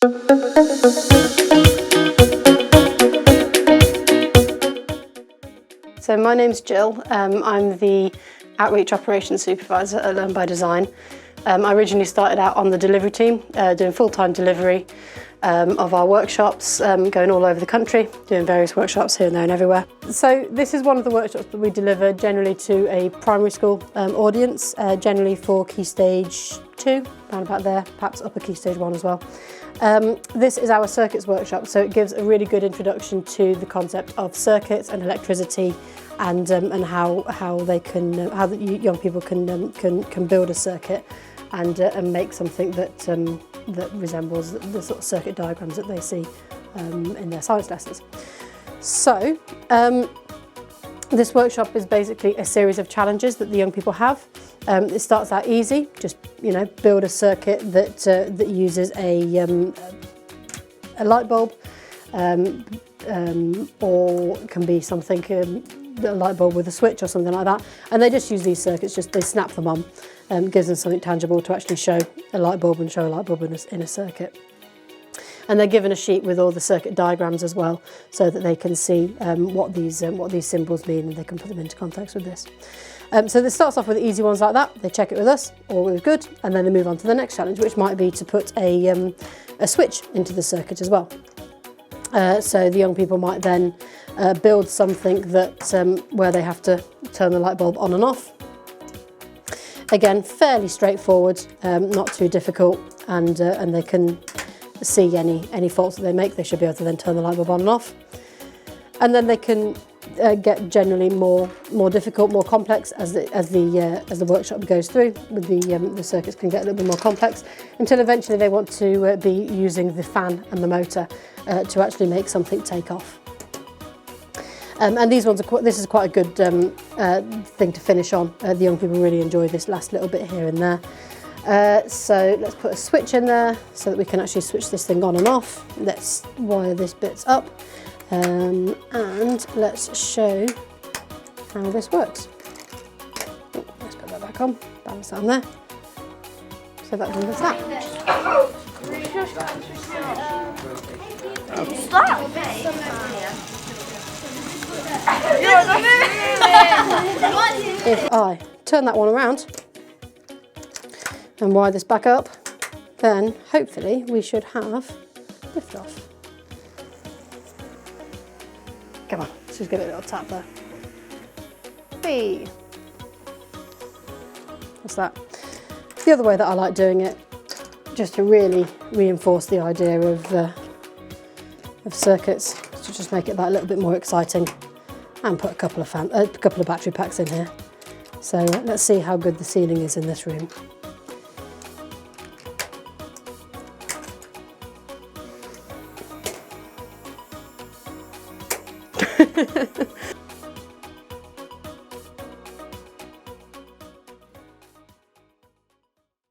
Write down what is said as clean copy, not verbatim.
So my name's Jill. I'm the Outreach Operations Supervisor at Learn by Design. I originally started out on the delivery team, doing full-time delivery of our workshops, going all over the country, doing various workshops here and there and everywhere. So this is one of the workshops that we deliver generally to a primary school audience, generally for Key Stage 2, around about there, perhaps upper Key Stage 1 as well. This is our circuits workshop, so it gives a really good introduction to the concept of circuits and electricity, and how the young people can build a circuit and make something that that resembles the sort of circuit diagrams that they see in their science lessons. So this workshop is basically a series of challenges that the young people have. It starts out easy, just build a circuit that uses a light bulb, or can be something, a light bulb with a switch or something like that. And they just use these circuits, they snap them on, gives them something tangible to actually show a light bulb and show a light bulb in a circuit. And they're given a sheet with all the circuit diagrams as well, so that they can see what these symbols mean, and they can put them into context with this. So this starts off with easy ones like that. They check it with us, all is good, and then they move on to the next challenge, which might be to put a switch into the circuit as well. So the young people might then build something that where they have to turn the light bulb on and off. Again, fairly straightforward, not too difficult, and they can see any faults that they make. They should be able to then turn the light bulb on and off. And then they can get generally more difficult, more complex as the workshop goes through. With the circuits can get a little bit more complex, until eventually they want to be using the fan and the motor to actually make something take off. And these ones this is quite a good thing to finish on. The young people really enjoy this last little bit here and there. So let's put a switch in there so that we can actually switch this thing on and off. Let's wire this bit up, and let's show how this works. Oh, let's put that back on, balance that on there. So that one does that. If I turn that one around and wire this back up, then hopefully we should have liftoff. Come on, let's just give it a little tap there. Whee! What's that? The other way that I like doing it, just to really reinforce the idea of circuits, is to just make it that little bit more exciting, and put a couple of battery packs in here. So let's see how good the ceiling is in this room.